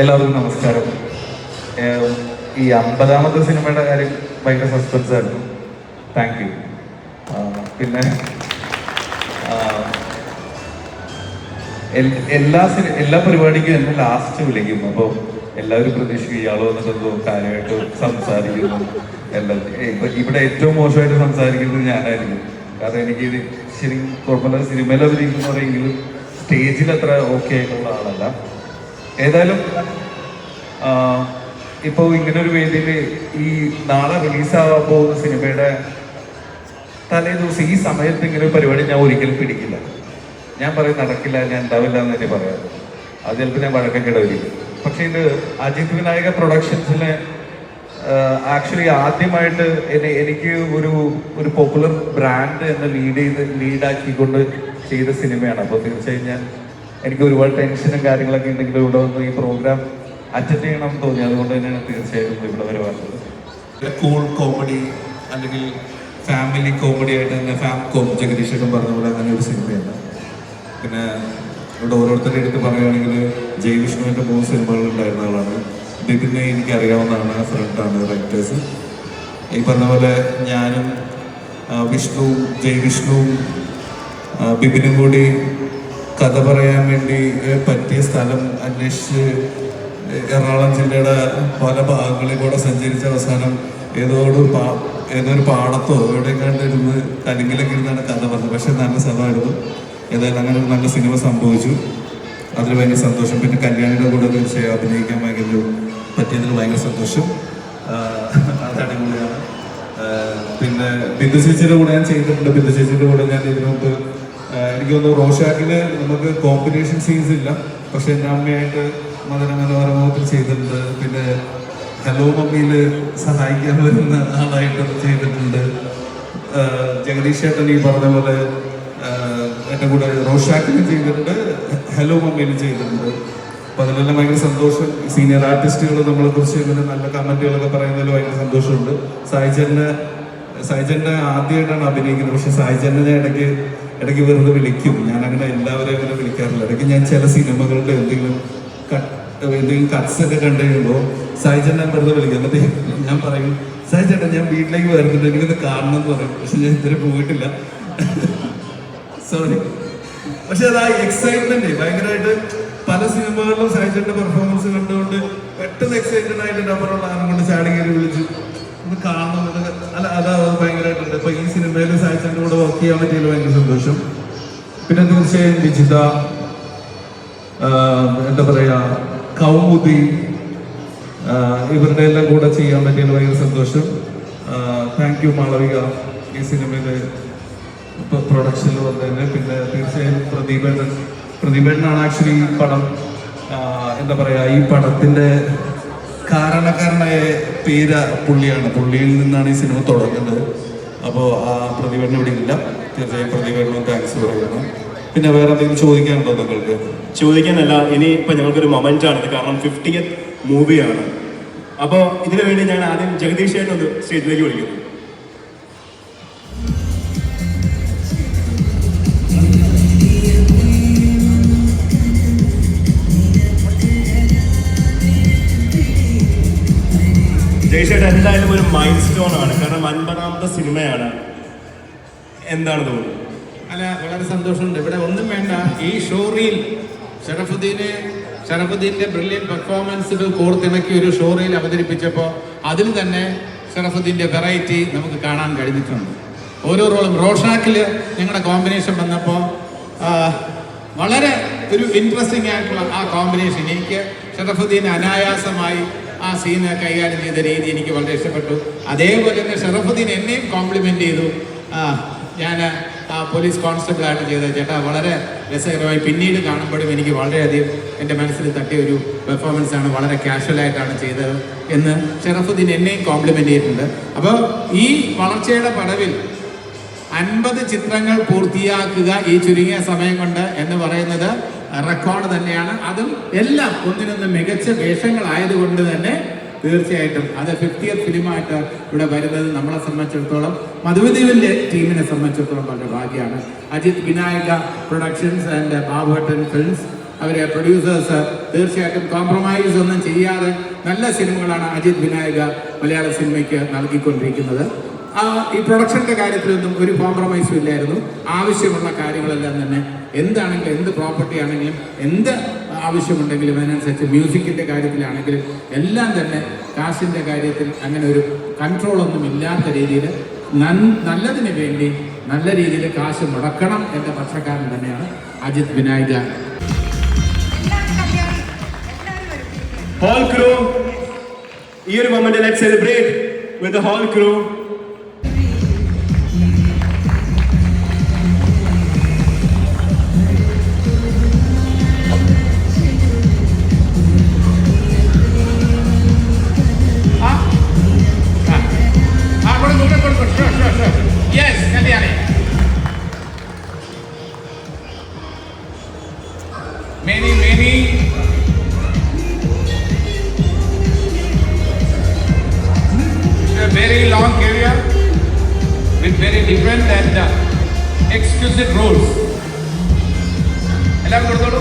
എല്ലാവർക്കും നമസ്കാരം. ഈ 50ാമത്തെ സിനിമയുടെ കാര്യം ഭയങ്കര സസ്പെൻസ് ആയിരുന്നു. Thank you. പിന്നെ എല്ലാ പരിപാടിക്കും എന്നെ ലാസ്റ്റ് വിളിക്കും. അപ്പോൾ എല്ലാവരും പ്രതീക്ഷിക്കും ഇയാൾ വന്നിട്ട് എന്തോ കാര്യമായിട്ട് സംസാരിക്കുന്നു. ഇവിടെ ഏറ്റവും മോശമായിട്ട് സംസാരിക്കുന്നത് ഞാനായിരിക്കും. കാരണം എനിക്ക് ശരിക്കും കുഴപ്പമില്ല, സിനിമയിൽ അഭിനയിക്കുന്ന പറയുമെങ്കിലും സ്റ്റേജിൽ അത്ര ഓക്കെ ആയിട്ടുള്ള ആളല്ല. ഏതായാലും ഇപ്പോൾ ഇങ്ങനൊരു വേദിയിൽ ഈ നാളെ റിലീസാവാൻ പോകുന്ന സിനിമയുടെ തലേ ദിവസം ഈ സമയത്ത് ഇങ്ങനെ ഒരു പരിപാടി ഞാൻ ഒരിക്കലും പിടിക്കില്ല. ഞാൻ പറയും നടക്കില്ല, ഞാൻ ഉണ്ടാവില്ല എന്ന് തന്നെ പറയാറ്. അത് ചിലപ്പോൾ ഞാൻ വഴക്കൊക്കെ ഇടവരിക്കും. പക്ഷേ ഇത് അജിത് വിനായക പ്രൊഡക്ഷൻസിലെ ആക്ച്വലി ആദ്യമായിട്ട് എനിക്ക് ഒരു പോപ്പുലർ ബ്രാൻഡ് എന്നെ ലീഡാക്കിക്കൊണ്ട് ചെയ്ത സിനിമയാണ്. അപ്പോൾ തീർച്ചയായും എനിക്ക് ഒരുപാട് ടെൻഷനും കാര്യങ്ങളൊക്കെ ഉണ്ടെങ്കിലും ഇവിടെ വന്ന് ഈ പ്രോഗ്രാം അറ്റൻഡ് ചെയ്യണം എന്ന് തോന്നി. അതുകൊണ്ട് തന്നെയാണ് തീർച്ചയായും ഇവിടെ വരെ വന്നത്. കൂൾ കോമഡി അല്ലെങ്കിൽ ഫാമിലി കോമഡി ആയിട്ട് തന്നെ ജഗദീഷേട്ടൻ പറഞ്ഞ പോലെ അങ്ങനെ ഒരു സിനിമയാണ്. പിന്നെ ഇവിടെ ഓരോരുത്തരുടെ അടുത്ത് പറയുകയാണെങ്കിൽ ജയവിഷ്ണുവിൻ്റെ 3 സിനിമകൾ ഉണ്ടായിരുന്ന ആളാണ്. ബിപിനെ എനിക്കറിയാവുന്നതാണ്, ഫ്രണ്ടാണ്, റൈറ്റേഴ്സ്. ഈ പറഞ്ഞ പോലെ ഞാനും വിഷ്ണുവും ജയവിഷ്ണുവും ബിപിനും കൂടി കഥ പറയാൻ വേണ്ടി പറ്റിയ സ്ഥലം അന്വേഷിച്ച് എറണാകുളം ജില്ലയുടെ പല ഭാഗങ്ങളിൽ കൂടെ സഞ്ചരിച്ച അവസാനം ഏതോ ഒരു പാടത്തോ എവിടെയെങ്ങാണ്ട് ഇരുന്ന് കലിങ്കിലൊക്കെ ഇരുന്നാണ് കഥ പറഞ്ഞത്. പക്ഷെ നല്ല സ്ഥലമായിരുന്നു. ഏതായാലും അങ്ങനെ ഒരു നല്ല സിനിമ സംഭവിച്ചു. അതിൽ ഭയങ്കര സന്തോഷം. പിന്നെ കല്യാണിയുടെ കൂടെ തീർച്ചയായും അഭിനയിക്കാൻ പറ്റിയതിൽ ഭയങ്കര സന്തോഷം. അത് അടിപൊളിയാണ്. പിന്നെ ബിന്ദു ചേച്ചിയുടെ കൂടെ ഞാൻ ചെയ്തിട്ടുണ്ട്. ബിന്ദു ചേച്ചിയുടെ കൂടെ ഞാൻ ഇതിനു മുമ്പ് എനിക്ക് തോന്നുന്നു റോഷാക്കിൽ നമുക്ക് കോമ്പിനേഷൻ സീൻസ് ഇല്ല, പക്ഷെ ഞാൻ അമ്മയായിട്ട് മദന മനോരമത്തിൽ ചെയ്തിട്ടുണ്ട്. പിന്നെ ഹലോ മമ്മിയിൽ സഹായിക്കാൻ വരുന്ന ആളായിട്ട് ചെയ്തിട്ടുണ്ട്. ജഗദീഷ് ചേട്ടൻ ഈ പറഞ്ഞ പോലെ എൻ്റെ കൂടെ റോഷാക്കിലും ചെയ്തിട്ടുണ്ട്, ഹലോ മമ്മിയിലും ചെയ്തിട്ടുണ്ട്. അപ്പോൾ അതിലെല്ലാം ഭയങ്കര സന്തോഷം. സീനിയർ ആർട്ടിസ്റ്റുകൾ നമ്മളെ കുറിച്ച് ഇങ്ങനെ നല്ല കമൻറ്റുകളൊക്കെ പറയുന്നതിൽ ഭയങ്കര സന്തോഷമുണ്ട്. സായിച്ചേട്ടനെ ആദ്യമായിട്ടാണ് അഭിനയിക്കുന്നത്. പക്ഷെ സായിച്ചേട്ടനെ ഇടയ്ക്ക് വെറുതെ വിളിക്കും. ഞാൻ അങ്ങനെ എല്ലാവരെയും അങ്ങനെ വിളിക്കാറില്ല. ഇടയ്ക്ക് ഞാൻ ചില സിനിമകളുടെ എന്തെങ്കിലും കട്ട്സ് ഒക്കെ കണ്ടു കഴിയുമ്പോൾ സായിച്ചേട്ടൻ വെറുതെ വിളിക്കും. എന്നിട്ട് ഞാൻ പറയും, സായിച്ചേട്ടൻ ഞാൻ വീട്ടിലേക്ക് വരുന്നുണ്ട്, എനിക്കൊന്ന് കാണണം എന്ന് പറയും. പക്ഷെ ഞാൻ ഇതുവരെ പോയിട്ടില്ല, സോറി. പക്ഷെ അത് ആ എക്സൈറ്റ്മെന്റ് ഭയങ്കരമായിട്ട് പല സിനിമകളിലും സായിച്ചേട്ടൻ്റെ പെർഫോമൻസ് കണ്ടുകൊണ്ട് പെട്ടെന്ന് എക്സൈറ്റഡ് ആയിട്ട് നമ്പറുള്ള ആരും കൊണ്ട് ചാടി കയറി വിളിച്ചു ഒന്ന് കാണണം എന്നൊക്കെ. അത് ഭയങ്കരമായിട്ടുണ്ട്. ഇപ്പൊ ഈ സിനിമയിൽ സായിച്ചേട്ടൻ്റെ കൂടെ വർക്ക് ചെയ്യാൻ പറ്റിയതിൽ ഭയങ്കര സന്തോഷം. പിന്നെ തീർച്ചയായും വിജിത, എന്താ പറയാ, കൗമുദി, ഇവരുടെ എല്ലാം കൂടെ ചെയ്യാൻ പറ്റിയതിൽ ഭയങ്കര സന്തോഷം. താങ്ക് യു മാളവിക ഈ സിനിമയില് പ്രൊഡക്ഷനിൽ വന്നതിന്. പിന്നെ തീർച്ചയായും പ്രദീപേട്ടനാണ് ആക്ച്വലി ഈ പടം എന്താ പറയാ, ഈ പടത്തിന്റെ കാരണക്കാരനായ പേര് പുള്ളിയാണ്. പുള്ളിയിൽ നിന്നാണ് ഈ സിനിമ തുടങ്ങുന്നത്. അപ്പോൾ ആ പ്രദീപേട്ടൻ ഇവിടെ ഇല്ല. തീർച്ചയായും പ്രദീപേട്ടനും താങ്ക്സ് പറയുന്നു. പിന്നെ വേറെ എന്തെങ്കിലും ചോദിക്കാനുണ്ടോ നിങ്ങൾക്ക്? ചോദിക്കാനല്ല, ഇനി ഇപ്പൊ ഞങ്ങൾക്കൊരു മൊമെന്റ് ആണ്. കാരണം 50th മൂവിയാണ്. അപ്പോൾ ഇതിനു വേണ്ടി ഞാൻ ആദ്യം ജഗദീഷ് ചേട്ടൻ ഒന്ന് സ്റ്റേജിലേക്ക് വിളിക്കുന്നു. ജഗദീഷ് എന്തായാലും ഒരു മൈൽ സ്റ്റോൺ ആണ്. കാരണം 50ാമത്തെ സിനിമയാണ്. എന്താണ് തോന്നുന്നത്? അല്ല, വളരെ സന്തോഷമുണ്ട്. ഇവിടെ ഒന്നും വേണ്ട, ഈ ഷോ റീൽ ഷറഫുദ്ദീൻ്റെ ബ്രില്യൻ പെർഫോമൻസുകൾ കോർത്തിണക്കി ഒരു ഷോ റീൽ അവതരിപ്പിച്ചപ്പോൾ അതിൽ തന്നെ ഷറഫുദ്ദീൻ്റെ വെറൈറ്റി നമുക്ക് കാണാൻ കഴിഞ്ഞിട്ടുണ്ട്. ഓരോ റോളും റോഷാക്കിൽ ഞങ്ങളുടെ കോമ്പിനേഷൻ വന്നപ്പോൾ വളരെ ഒരു ഇൻട്രസ്റ്റിംഗ് ആയിട്ടുള്ള ആ കോമ്പിനേഷൻ എനിക്ക് ഷറഫുദ്ദീൻ അനായാസമായി ആ സീന് കൈകാര്യം ചെയ്ത രീതി എനിക്ക് വളരെ ഇഷ്ടപ്പെട്ടു. അതേപോലെ തന്നെ ഷറഫുദ്ദീൻ എന്നെയും കോംപ്ലിമെൻ്റ് ചെയ്തു. ഞാൻ ആ പോലീസ് കോൺസ്റ്റബിളായിട്ട് ചെയ്ത ചേട്ടാ വളരെ രസകരമായി പിന്നീട് കാണുമ്പോഴും എനിക്ക് വളരെയധികം എൻ്റെ മനസ്സിൽ തട്ടിയ ഒരു പെർഫോമൻസാണ്. വളരെ കാഷ്വലായിട്ടാണ് ചെയ്തത് എന്ന് ഷറഫുദ്ദീൻ എന്നെയും കോംപ്ലിമെൻ്റ് ചെയ്തിട്ടുണ്ട്. അപ്പോൾ ഈ വളർച്ചയുടെ പടവിൽ 50 ചിത്രങ്ങൾ പൂർത്തിയാക്കുക ഈ ചുരുങ്ങിയ സമയം കൊണ്ട് എന്ന് പറയുന്നത് റെക്കോർഡ് തന്നെയാണ്. അതും എല്ലാം ഒന്നിനൊന്ന് മികച്ച വേഷങ്ങളായതുകൊണ്ട് തന്നെ തീർച്ചയായിട്ടും അത് 50th ഫിലിമായിട്ട് ഇവിടെ വരുന്നത് നമ്മളെ സംബന്ധിച്ചിടത്തോളം, മധുവിദ്വീപിൻ്റെ ടീമിനെ സംബന്ധിച്ചിടത്തോളം വളരെ ഭാഗ്യമാണ്. Ajith Vinayaka productions and Babuttan films അവരെ പ്രൊഡ്യൂസേഴ്സ് തീർച്ചയായിട്ടും കോംപ്രമൈസ് ഒന്നും ചെയ്യാതെ നല്ല സിനിമകളാണ് അജിത് വിനായക മലയാള സിനിമയ്ക്ക് നൽകിക്കൊണ്ടിരിക്കുന്നത്. ഈ പ്രൊഡക്ഷൻ്റെ കാര്യത്തിലൊന്നും ഒരു കോംപ്രമൈസും ഇല്ലായിരുന്നു. ആവശ്യമുള്ള കാര്യങ്ങളെല്ലാം തന്നെ എന്താണെങ്കിലും, എന്ത് പ്രോപ്പർട്ടി ആണെങ്കിലും, എന്ത് ആവശ്യമുണ്ടെങ്കിലും അതിനനുസരിച്ച് മ്യൂസിക്കിൻ്റെ കാര്യത്തിലാണെങ്കിലും എല്ലാം തന്നെ കാശിൻ്റെ കാര്യത്തിൽ അങ്ങനെ ഒരു കൺട്രോളൊന്നും ഇല്ലാത്ത രീതിയിൽ നല്ലതിന് വേണ്ടി നല്ല രീതിയിൽ കാശ് മുടക്കണം എന്ന പക്ഷക്കാരൻ തന്നെയാണ് അജിത് വിനായക. ഹോൾ ക്രൂ, ഈ ഒരു moment let's celebrate with the whole crew. Many a very long career with very different and exquisite roles. എല്ലാവരും കൊടുത്തോളൂ.